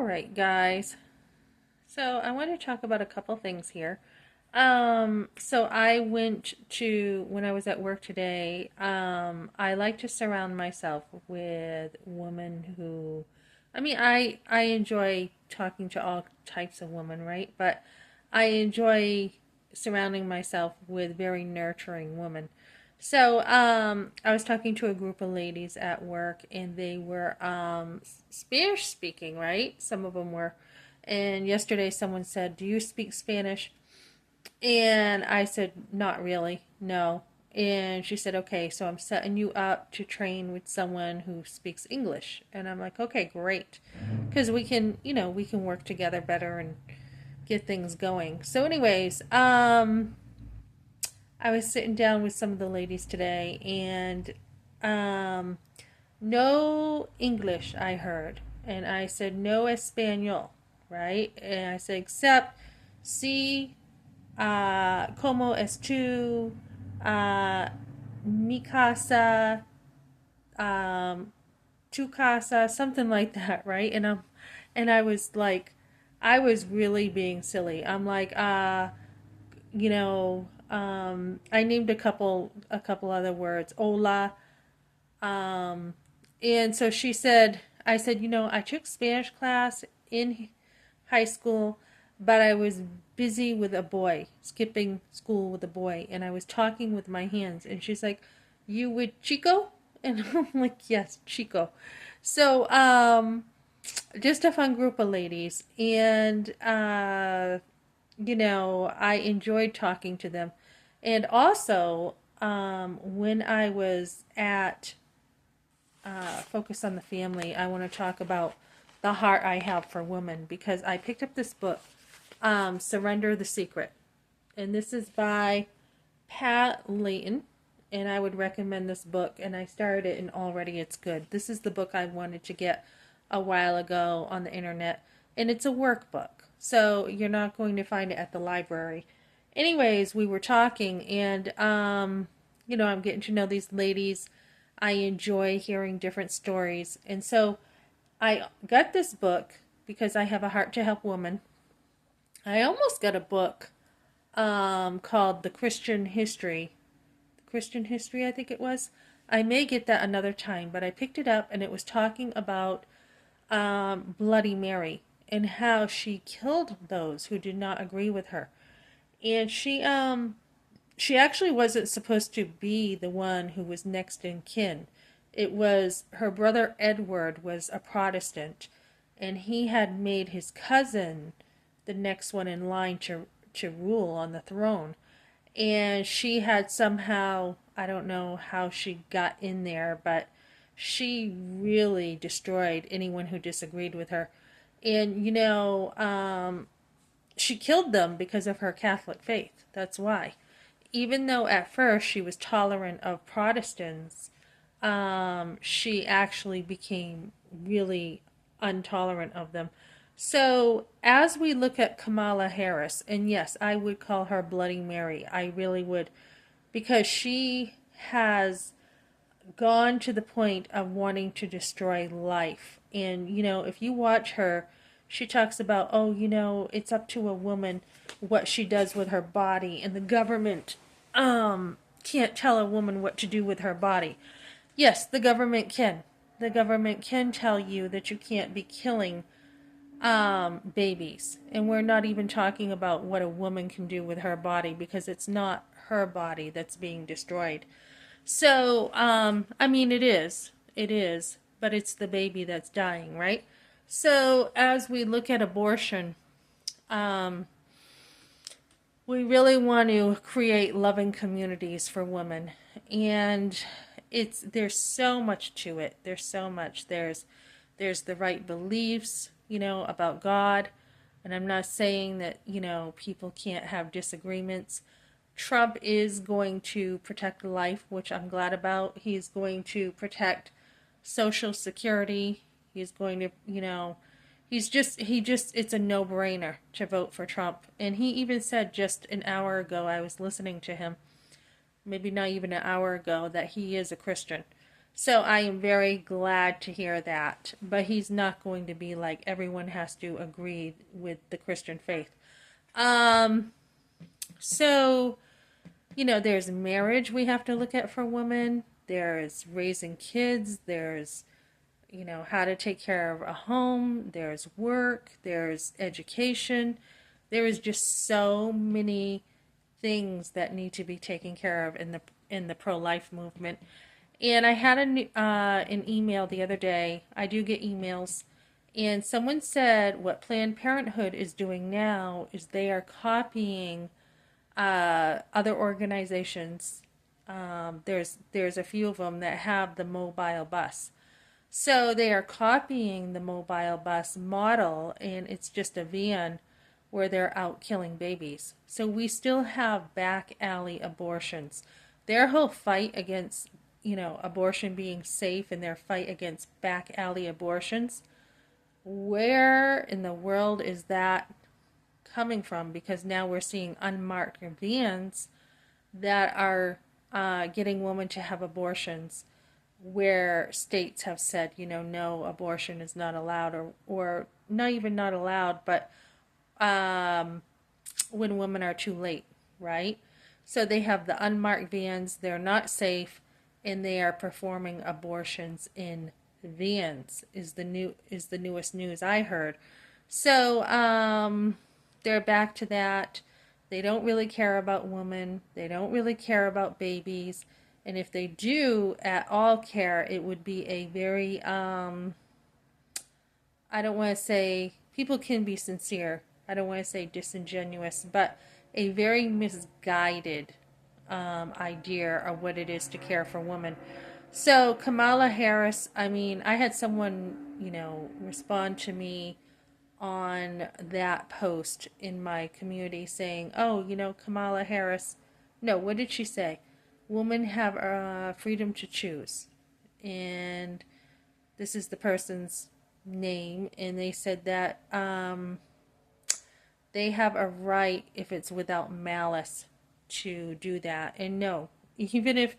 All right, guys. So I want to talk about a couple things here. So I went to, when I was at work today, I like to surround myself with women who, I enjoy talking to all types of women, right? But I enjoy surrounding myself with very nurturing women. So, I was talking to a group of ladies at work, and they were Spanish speaking, right? Some of them were. And yesterday, someone said, "Do you speak Spanish?" And I said, "Not really, no." And she said, "Okay, so I'm setting you up to train with someone who speaks English." And I'm like, "Okay, great," because we can work together better and get things going. So, anyways, I was sitting down with some of the ladies today, and um, no English I heard. And I said, no Espanol, right? And I said, except, sí, como es tu, uh, mi casa, um, tu casa, something like that, right? And I was like, I was really being silly. I'm like, I named a couple other words, hola, um, and so she said, I said, I took Spanish class in high school, but I was busy with a boy, skipping school with a boy, and I was talking with my hands. And she's like, "You with Chico?" And I'm like, "Yes, Chico." So, just a fun group of ladies, and I enjoyed talking to them. And also, when I was at Focus on the Family, I want to talk about the heart I have for women, because I picked up this book, Surrender the Secret. And this is by Pat Layton. And I would recommend this book. And I started it, and already it's good. This is the book I wanted to get a while ago on the internet. And it's a workbook. So you're not going to find it at the library. Anyways, we were talking, and I'm getting to know these ladies. I enjoy hearing different stories. And so I got this book because I have a heart to help women. I almost got a book called The Christian History. Christian History, I think it was. I may get that another time, but I picked it up, and it was talking about Bloody Mary and how she killed those who did not agree with her. And she actually wasn't supposed to be the one who was next in kin. It was her brother Edward was a Protestant, and he had made his cousin the next one in line to rule on the throne. And she had somehow, I don't know how she got in there, but she really destroyed anyone who disagreed with her. And she killed them because of her Catholic faith. That's why. Even though at first she was tolerant of Protestants, she actually became really intolerant of them. So, as we look at Kamala Harris, and yes, I would call her Bloody Mary, I really would, because she has gone to the point of wanting to destroy life. And, if you watch her, she talks about, oh, it's up to a woman what she does with her body, and the government can't tell a woman what to do with her body. Yes, the government can. The government can tell you that you can't be killing babies. And we're not even talking about what a woman can do with her body, because it's not her body that's being destroyed. So, it is. It is. But it's the baby that's dying, right? So, as we look at abortion, um, we really want to create loving communities for women. And there's so much to it. There's so much. There's the right beliefs, about God. And I'm not saying that, people can't have disagreements. Trump is going to protect life, which I'm glad about. He's going to protect Social Security. He's going to, it's a no-brainer to vote for Trump. And he even said just an hour ago, I was listening to him, maybe not even an hour ago, that he is a Christian. So I am very glad to hear that. But he's not going to be like everyone has to agree with the Christian faith. Um, so, there's marriage we have to look at for women. There's raising kids. There's, how to take care of a home. There's work. There's education. There is just so many things that need to be taken care of in the pro-life movement. And I had an email the other day. I do get emails, and someone said what Planned Parenthood is doing now is they are copying other organizations. There's a few of them that have the mobile bus. So they are copying the mobile bus model, and it's just a van where they're out killing babies. So we still have back alley abortions. Their whole fight against, abortion being safe and their fight against back alley abortions, where in the world is that coming from? Because now we're seeing unmarked vans that are getting women to have abortions where states have said, no, abortion is not allowed, or not even not allowed, but when women are too late, right? So they have the unmarked vans, they're not safe, and they are performing abortions in vans is the newest news I heard. So they're back to that. They don't really care about women. They don't really care about babies. And if they do at all care, it would be a very, I don't want to say, people can be sincere. I don't want to say disingenuous, but a very misguided idea of what it is to care for women. So Kamala Harris, I mean, I had someone, respond to me on that post in my community saying, oh, Kamala Harris, no, what did she say? Women have freedom to choose. And this is the person's name. And they said that they have a right, if it's without malice, to do that. And no, even if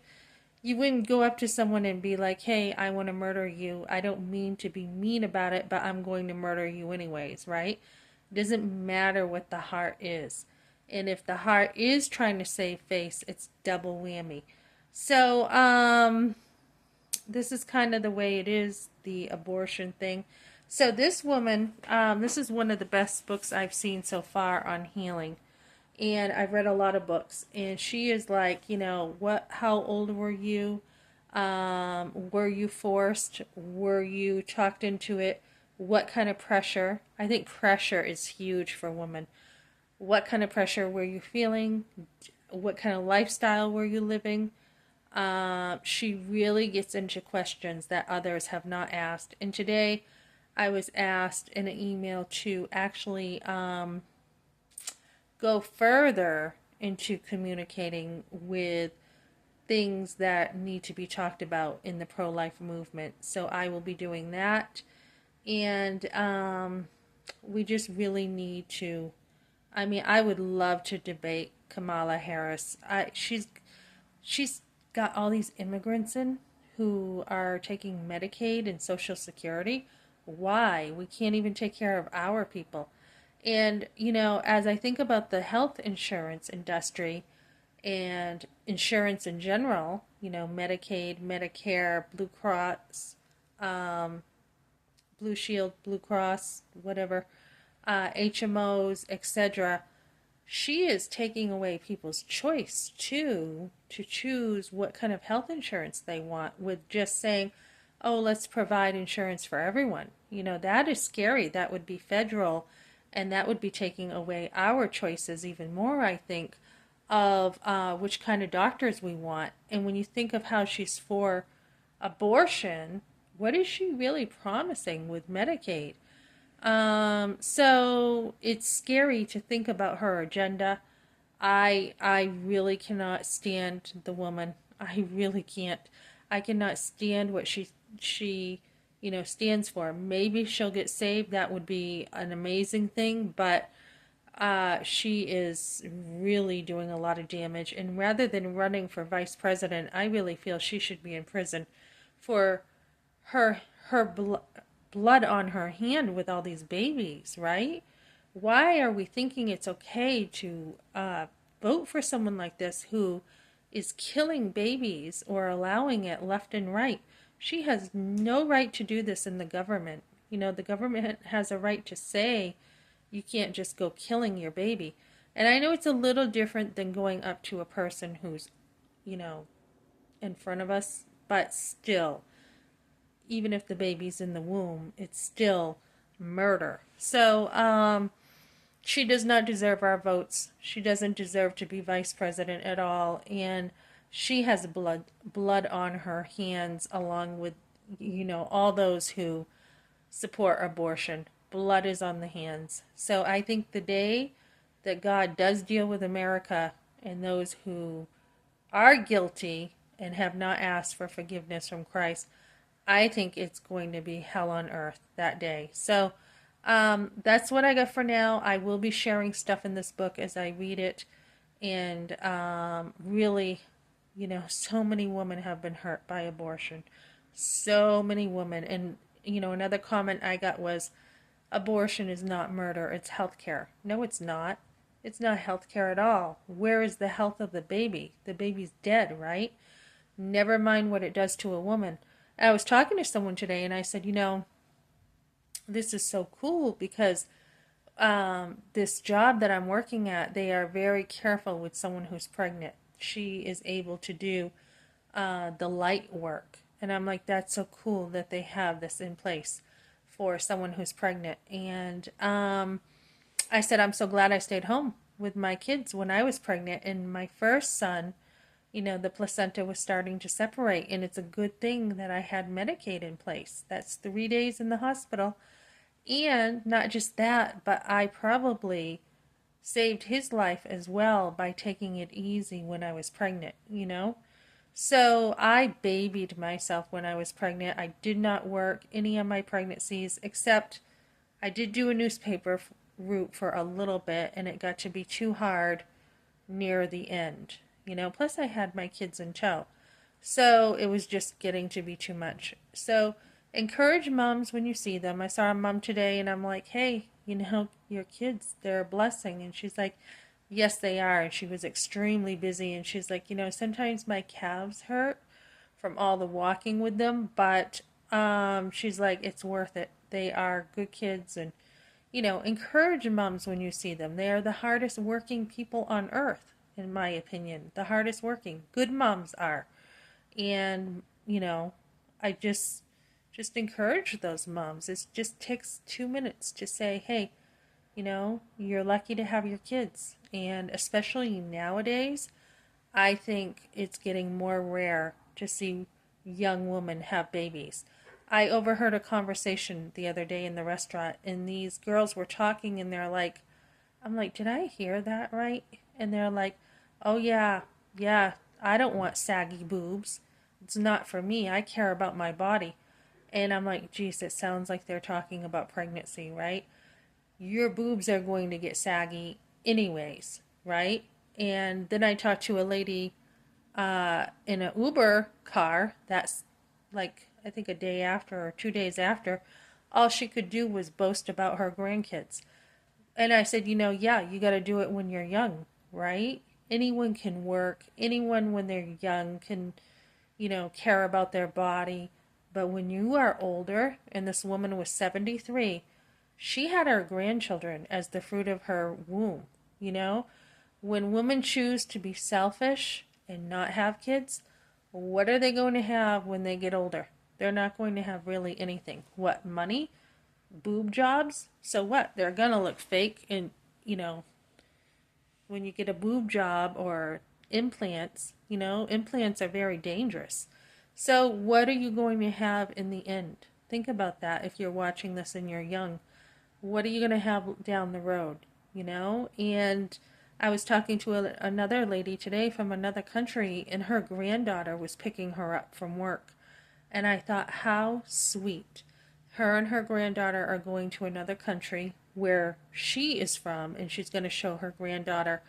you wouldn't go up to someone and be like, hey, I want to murder you. I don't mean to be mean about it, but I'm going to murder you anyways, right? It doesn't matter what the heart is. And if the heart is trying to save face, it's double whammy. So, this is kind of the way it is, the abortion thing. So this woman, this is one of the best books I've seen so far on healing. And I've read a lot of books. And she is like, how old were you? Were you forced? Were you talked into it? What kind of pressure? I think pressure is huge for women. What kind of pressure were you feeling? What kind of lifestyle were you living? She really gets into questions that others have not asked. And today I was asked in an email to actually go further into communicating with things that need to be talked about in the pro-life movement. So I will be doing that. And we just really need to, I mean, I would love to debate Kamala Harris. She's got all these immigrants in who are taking Medicaid and Social Security. Why? We can't even take care of our people. And, as I think about the health insurance industry and insurance in general, Medicaid, Medicare, Blue Cross, Blue Shield, Blue Cross, whatever, HMOs, etc., she is taking away people's choice too to choose what kind of health insurance they want with just saying, oh, let's provide insurance for everyone. That is scary. That would be federal, and that would be taking away our choices even more, I think, of which kind of doctors we want. And when you think of how she's for abortion, what is she really promising with Medicaid? So it's scary to think about her agenda. I really cannot stand the woman. I really can't. I cannot stand what she stands for. Maybe she'll get saved. That would be an amazing thing, but she is really doing a lot of damage. And rather than running for vice president, I really feel she should be in prison for her blood on her hand with all these babies, right? Why are we thinking it's okay to vote for someone like this who is killing babies or allowing it left and right? She has no right to do this in the government. You know, the government has a right to say you can't just go killing your baby. And I know it's a little different than going up to a person who's, you know, in front of us, but still, even if the baby's in the womb, it's still murder. So, she does not deserve our votes. She doesn't deserve to be vice president at all. And she has blood on her hands, along with, you know, all those who support abortion. Blood is on the hands. So I think the day that God does deal with America and those who are guilty and have not asked for forgiveness from Christ, I think it's going to be hell on earth that day. So that's what I got for now. I will be sharing stuff in this book as I read it. And really, you know, so many women have been hurt by abortion. So many women. And, you know, another comment I got was abortion is not murder, it's health care. No, it's not. It's not health care at all. Where is the health of the baby? The baby's dead, right? Never mind what it does to a woman. I was talking to someone today and I said, you know, this is so cool because this job that I'm working at, they are very careful with someone who's pregnant. She is able to do the light work. And I'm like, that's so cool that they have this in place for someone who's pregnant. And I said, I'm so glad I stayed home with my kids when I was pregnant. And my first son, you know, the placenta was starting to separate. And it's a good thing that I had Medicaid in place. That's 3 days in the hospital. And not just that, but I probably saved his life as well by taking it easy when I was pregnant, you know? So I babied myself when I was pregnant. I did not work any of my pregnancies, except I did do a newspaper route for a little bit, and it got to be too hard near the end, you know? Plus I had my kids in tow. So it was just getting to be too much. So encourage moms when you see them. I saw a mom today and I'm like, hey, you know, your kids, they're a blessing. And she's like, yes, they are. And she was extremely busy. And she's like, you know, sometimes my calves hurt from all the walking with them, but she's like, it's worth it. They are good kids. And, you know, encourage moms when you see them. They are the hardest working people on earth, in my opinion. The hardest working. Good moms are. And, you know, I just encourage those moms. It just takes 2 minutes to say, hey, you know, you're lucky to have your kids. And especially nowadays, I think it's getting more rare to see young women have babies. I overheard a conversation the other day in the restaurant, and these girls were talking, and they're like, I'm like, did I hear that right? And they're like, oh yeah, yeah, I don't want saggy boobs. It's not for me. I care about my body. And I'm like, geez, it sounds like they're talking about pregnancy, right? Your boobs are going to get saggy anyways, right? And then I talked to a lady in an Uber car that's like, I think a day after or 2 days after, all she could do was boast about her grandkids. And I said, you know, yeah, you got to do it when you're young, right? Anyone can work. Anyone when they're young can, you know, care about their body. But when you are older, and this woman was 73, she had her grandchildren as the fruit of her womb, you know? When women choose to be selfish and not have kids, what are they going to have when they get older? They're not going to have really anything. What, money? Boob jobs? So what? They're going to look fake. And, you know, when you get a boob job or implants, you know, implants are very dangerous. So what are you going to have in the end? Think about that if you're watching this and you're young. What are you going to have down the road, you know? And I was talking to another lady today from another country, and her granddaughter was picking her up from work. And I thought, how sweet. Her and her granddaughter are going to another country where she is from, and she's going to show her granddaughter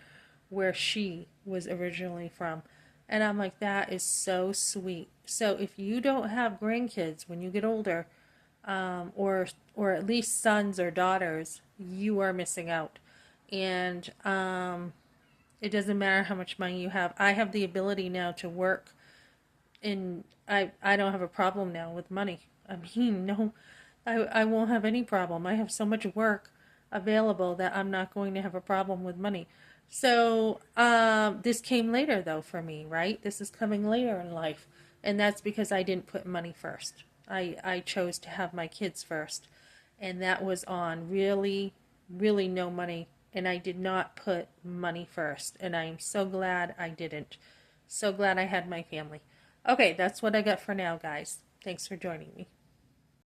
where she was originally from. And I'm like, that is so sweet. So if you don't have grandkids when you get older, or at least sons or daughters, you are missing out. And it doesn't matter how much money you have. I have the ability now to work, and I don't have a problem now with money. I mean, no, I won't have any problem. I have so much work available that I'm not going to have a problem with money. So this came later though for me, right? This is coming later in life, and that's because I didn't put money first. I chose to have my kids first, and that was on really, really no money, and I did not put money first, and I am so glad I didn't. So glad I had my family. Okay, that's what I got for now, guys. Thanks for joining me.